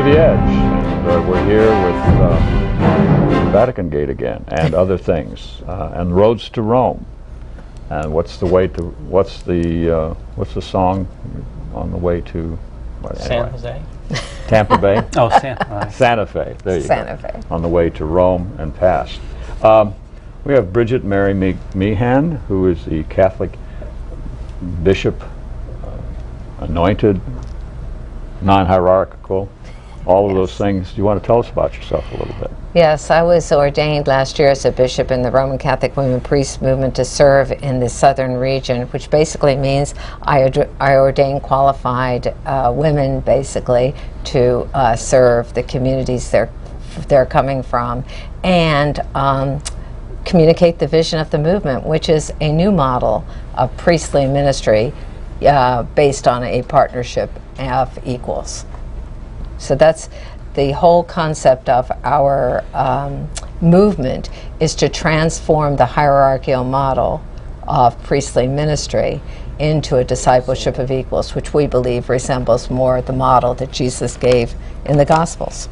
to the Edge, and we're here with the Vatican Gate again, and other things, and roads to Rome. And what's the song on the way to San Jose? Tampa Bay? Oh, Santa Fe. There you Santa go. Fe. On the way to Rome and past. We have Bridget Mary Meehan, who is the Catholic bishop, anointed, non-hierarchical, all of those things. Do you want to tell us about yourself a little bit? Yes, I was ordained last year as a bishop in the Roman Catholic Women Priest movement to serve in the southern region, which basically means I ordain qualified women, basically, to serve the communities they're coming from, and communicate the vision of the movement, which is a new model of priestly ministry based on a partnership of equals. So that's the whole concept of our movement, is to transform the hierarchical model of priestly ministry into a discipleship of equals, which we believe resembles more the model that Jesus gave in the Gospels.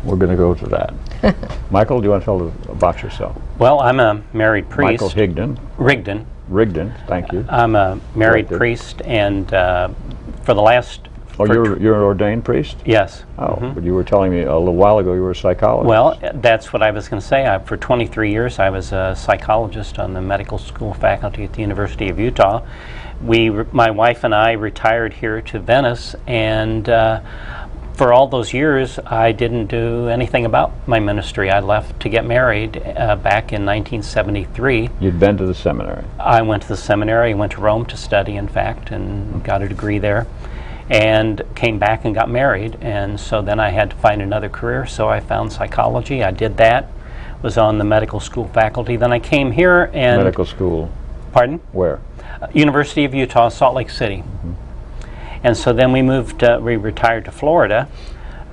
We're going to go to that. Michael, do you want to tell us about yourself? Well, I'm a married priest. Michael Rigdon. Rigdon, thank you. I'm a married priest, and for the last... Oh, you're an ordained priest? Yes. Oh, but you were telling me a little while ago you were a psychologist. Well, that's what I was going to say. For 23 years, I was a psychologist on the medical school faculty at the University of Utah. My wife and I retired here to Venice, and for all those years, I didn't do anything about my ministry. I left to get married back in 1973. You'd been to the seminary? I went to the seminary. I went to Rome to study, in fact, and got a degree there, and came back and got married. And so then I had to find another career, so I found psychology. I did that, was on the medical school faculty. Then I came here and... Medical school? Pardon? Where? University of Utah, Salt Lake City. Mm-hmm. And so then we retired to Florida.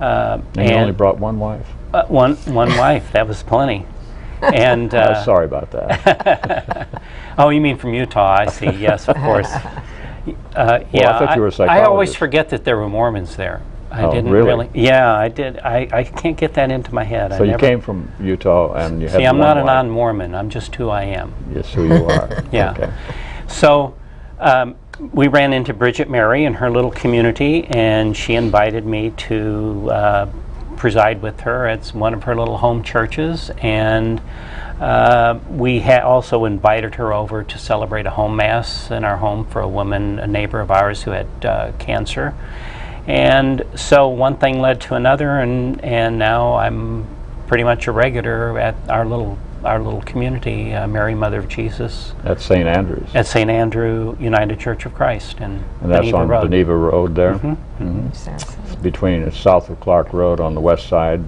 And you only brought one wife? One wife, that was plenty. And sorry about that. Oh, you mean from Utah? I see. Yes, of course. Well, yeah, I thought you were a psychologist. I always forget that there were Mormons there. I didn't really. Yeah, I did. I can't get that into my head. So you came from Utah and you had See, I'm not a wife. non-Mormon. I'm just who I am. Yes, who you are. Yeah. Okay. So we ran into Bridget Mary in her little community, and she invited me to preside with her at one of her little home churches, and we also invited her over to celebrate a home mass in our home for a neighbor of ours who had cancer. And so one thing led to another, and now I'm pretty much a regular at our little community, Mary Mother of Jesus. At St. Andrews. At St. Andrew United Church of Christ. And that's on Geneva Road there? Mm-hmm. Mm-hmm. Between, south of Clark Road on the west side,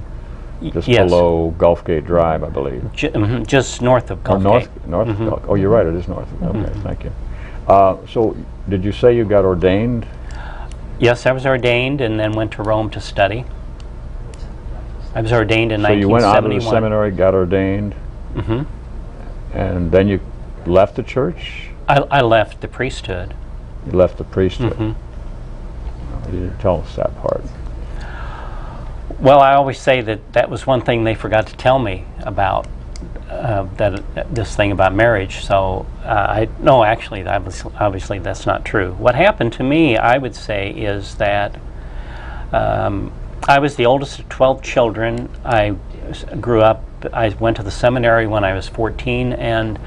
just below Gulf Gate Drive, I believe. Just north of Gulf Gate. North of Gulf. Oh, you're right, it is north of Gulf Gate. Thank you. So, did you say you got ordained? Yes, I was ordained and then went to Rome to study. I was ordained in 1971. So you went out of the seminary, got ordained, and then you left the church? I left the priesthood. You left the priesthood? You didn't tell us that part. Well, I always say that was one thing they forgot to tell me about, this thing about marriage. So no, actually, obviously that's not true. What happened to me, I would say, is that I was the oldest of 12 children. I grew up, I went to the seminary when I was 14, and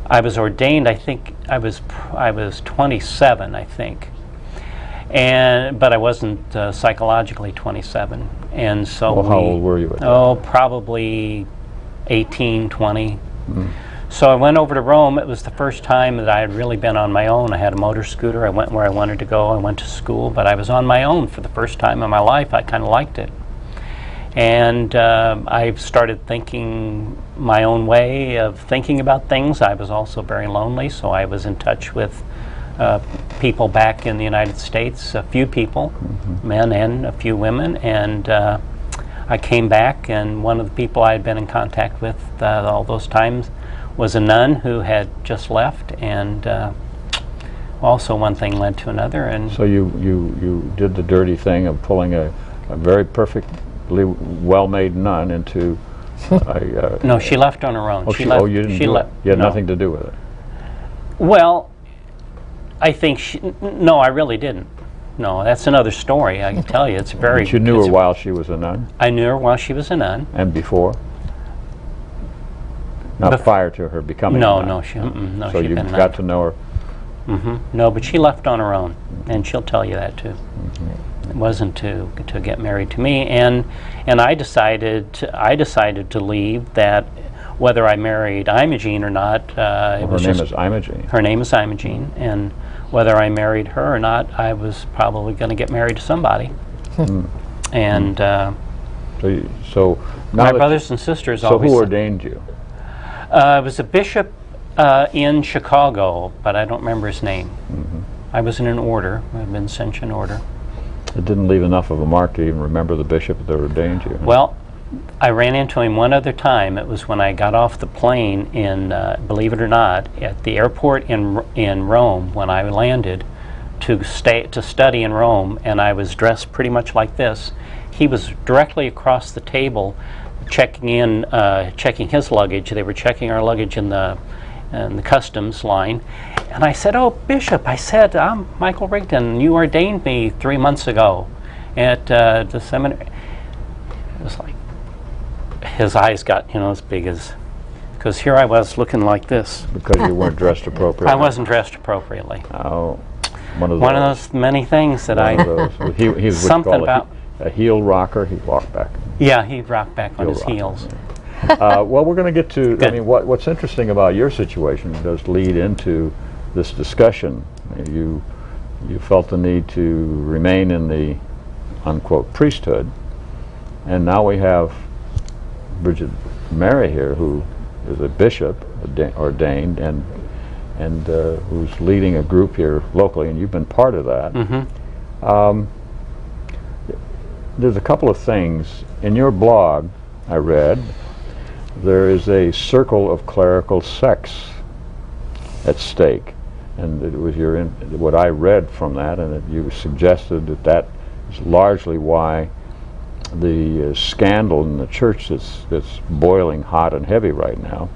I was ordained, I think, I was 27, I think. But I wasn't psychologically 27. And so how old were you at that? Oh, probably 18, 20. So I went over to Rome. It was the first time that I had really been on my own. I had a motor scooter. I went where I wanted to go. I went to school, but I was on my own for the first time in my life. I kind of liked it. And I started thinking my own way of thinking about things. I was also very lonely, so I was in touch with people back in the United States, a few people, men and a few women, and I came back, and one of the people I had been in contact with all those times was a nun who had just left, and also one thing led to another, and So you did the dirty thing of pulling a very perfectly well-made nun into a... no, she left on her own. Oh, She left. you didn't she do it? left. You had No. nothing to do with it? Well, I think no, I really didn't. No, that's another story. I can tell you. It's very. But you knew it's her while she was a nun? I knew her while she was a nun. And before? Not prior to her becoming a nun? No, no, So she'd you been a nun. got to know her? No, but she left on her own, and she'll tell you that too. It wasn't to get married to me, and I decided to leave. That whether I married Imogene or not, it was Her name just, is Imogene. her name is Imogene, and whether I married her or not, I was probably going to get married to somebody. And So now my that brothers and sisters so always. who ordained you? It was a bishop in Chicago, but I don't remember his name. I was in an order. I've been sent an order. It didn't leave enough of a mark to even remember the bishop that ordained you. Well, I ran into him one other time. It was when I got off the plane in, believe it or not, at the airport in Rome when I landed to study in Rome, and I was dressed pretty much like this. He was directly across the table checking his luggage. They were checking our luggage in the customs line. And I said, "Oh, Bishop," I said, "I'm Michael Rigdon. You ordained me 3 months ago at the seminary." It was like, his eyes got, as big as, because here I was looking like this. Because you weren't dressed appropriately. I wasn't dressed appropriately. Oh, one of those many things that One of those. He was something about a heel rocker. He walked back. Yeah, he rocked back on his rocker, heels. yeah. Well, we're going to get to. Good. I mean, what's interesting about your situation does lead into this discussion. You felt the need to remain in the unquote priesthood, and now we have Bridget Mary here, who is a bishop ordained and who's leading a group here locally, and you've been part of that. There's a couple of things in your blog I read. There is a circle of clerical sex at stake, and it was what I read from that, and you suggested that is largely why the scandal in the church that's boiling hot and heavy right now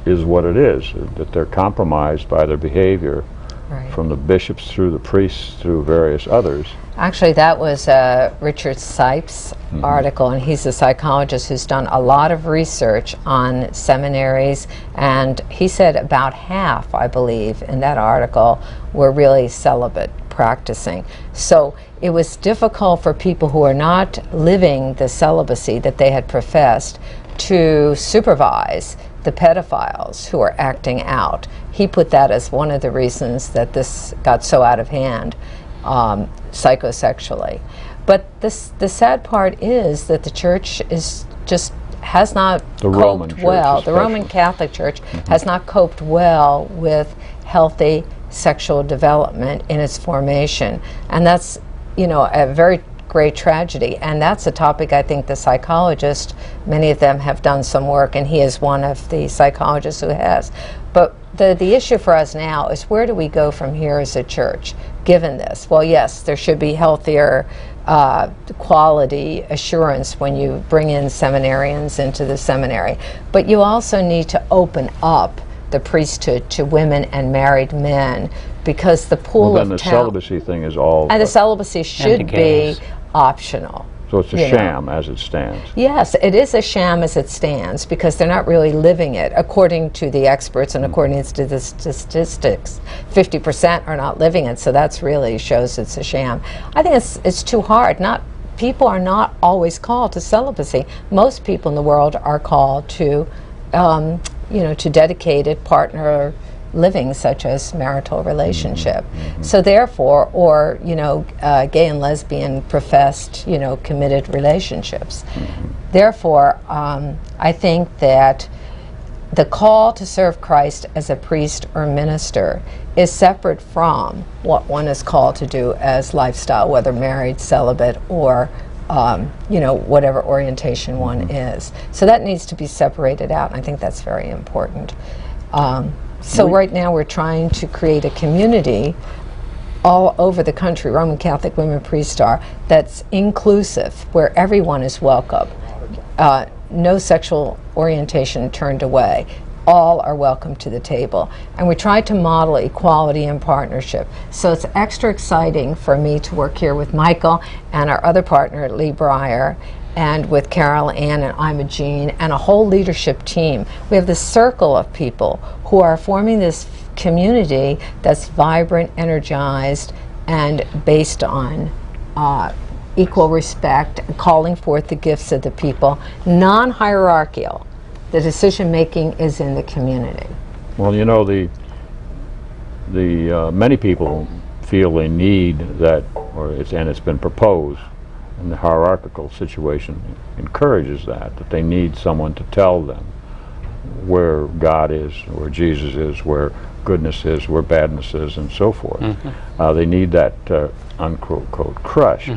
is what it is, that they're compromised by their behavior, from the bishops through the priests through various others. Actually, that was Richard Sipes' article, and he's a psychologist who's done a lot of research on seminaries, and he said about half, I believe, in that article were really celibate practicing. So it was difficult for people who are not living the celibacy that they had professed to supervise the pedophiles who are acting out. He put that as one of the reasons that this got so out of hand psychosexually. But the sad part is that the church has not coped well. The Roman Catholic Church has not coped well with healthy sexual development in its formation, and that's a very great tragedy. And that's a topic I think the psychologists, many of them have done some work, and he is one of the psychologists who has. But the issue for us now is, where do we go from here as a church, given this? Well, yes, there should be healthier quality assurance when you bring in seminarians into the seminary. But you also need to open up the priesthood to women and married men, because the pool of the celibacy thing is all... And the celibacy should be optional. So it's a sham as it stands. Yes, it is a sham as it stands, because they're not really living it, according to the experts and according to the statistics. 50% are not living it, so that's really shows it's a sham. I think it's too hard. People are not always called to celibacy. Most people in the world are called to, to dedicated partner living, such as marital relationship. So therefore, or gay and lesbian professed, committed relationships. Therefore, I think that the call to serve Christ as a priest or minister is separate from what one is called to do as lifestyle, whether married, celibate, or whatever orientation one is. So that needs to be separated out, and I think that's very important. So right now we're trying to create a community all over the country, Roman Catholic women priests are, that's inclusive, where everyone is welcome. No sexual orientation turned away. All are welcome to the table. And we try to model equality and partnership. So it's extra exciting for me to work here with Michael and our other partner, Lee Breyer, and with Carol Ann and Imogene and a whole leadership team. We have this circle of people who are forming this community that's vibrant, energized, and based on equal respect, calling forth the gifts of the people, non-hierarchical. The decision making is in the community. Well, you know, the many people feel they need that, and it's been proposed, and the hierarchical situation encourages that they need someone to tell them where God is, where Jesus is, where goodness is, where badness is, and so forth. They need that unquote crush.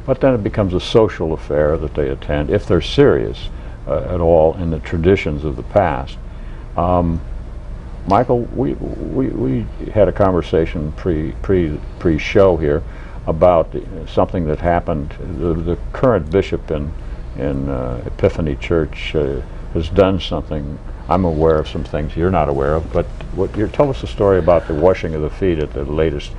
But then it becomes a social affair that they attend, if they're serious at all in the traditions of the past. Michael, we had a conversation pre-show here about something that happened. The current bishop in Epiphany Church has done something. I'm aware of some things you're not aware of, but tell us a story about the washing of the feet at the latest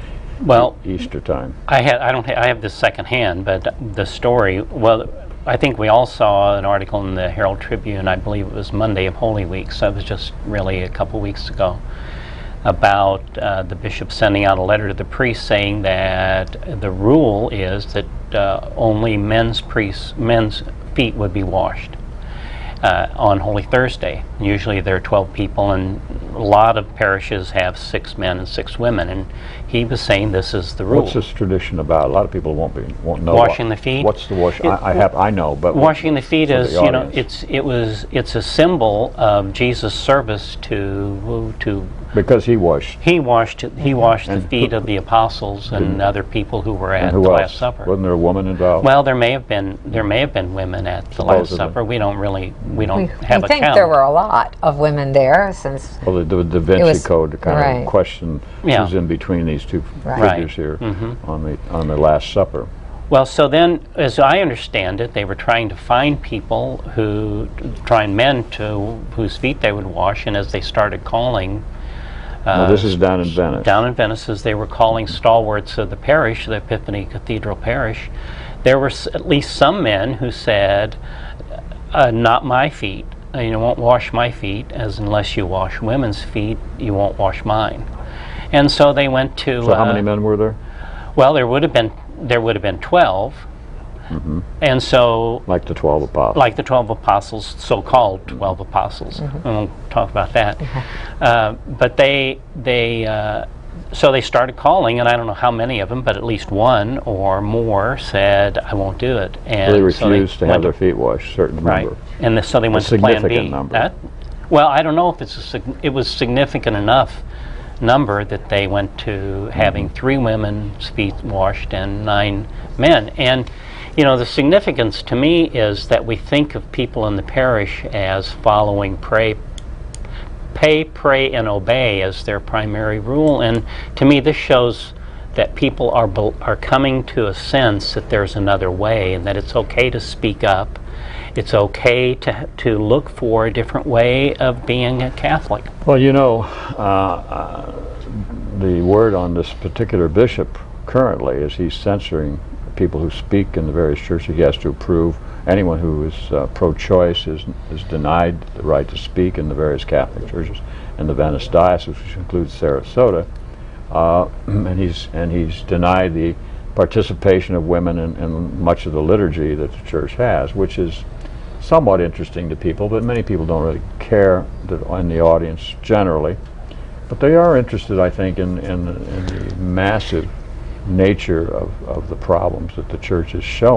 Easter time. I have this secondhand, but the story. Well, I think we all saw an article in the Herald Tribune. I believe it was Monday of Holy Week, so it was just really a couple weeks ago, about the bishop sending out a letter to the priests saying that the rule is that only men's feet would be washed on Holy Thursday. Usually there are 12 people, and a lot of parishes have 6 men and 6 women, and he was saying this is the rule. What's this tradition about? A lot of people won't know. Washing the feet. What's the wash? I know, but washing the feet is, you know, it's a symbol of Jesus' service to because he washed. He washed the feet of the apostles and other people who were at the Last Supper. Wasn't there a woman involved? Well, there may have been women at the Last Supper. We don't have a count. I think there were a lot of women there, since well, the Da Vinci Code kind of question who's in between these two figures here on the Last Supper. Well, so then, as I understand it, they were trying to find people men whose feet they would wash, and as they started calling. This is down in Venice. Down in Venice, as they were calling stalwarts of the parish, the Epiphany Cathedral Parish, there were at least some men who said, "Not my feet. You won't wash my feet, as unless you wash women's feet, you won't wash mine." And so they went to. So how many men were there? Well, there would have been 12. And so, like the 12 apostles. Like the 12 apostles, so-called 12 apostles. And we'll talk about that. But so they started calling, and I don't know how many of them, but at least one or more said, "I won't do it." And so they refused to have their feet washed, certain number. And so they went to Plan B. Number. Well, I don't know if it was significant enough number that they went to having 3 women's feet washed and 9 men. And you know, the significance to me is that we think of people in the parish as following pray, and obey as their primary rule. And to me, this shows that people are coming to a sense that there's another way, and that it's okay to speak up. It's okay to look for a different way of being a Catholic. Well, you know, the word on this particular bishop currently is he's censoring people who speak in the various churches. He has to approve. Anyone who is pro-choice is denied the right to speak in the various Catholic churches in the Venice Diocese, which includes Sarasota, and he's denied the participation of women in much of the liturgy that the church has, which is somewhat interesting to people, but many people don't really care in the audience generally. But they are interested, I think, in the massive nature of the problems that the church is showing.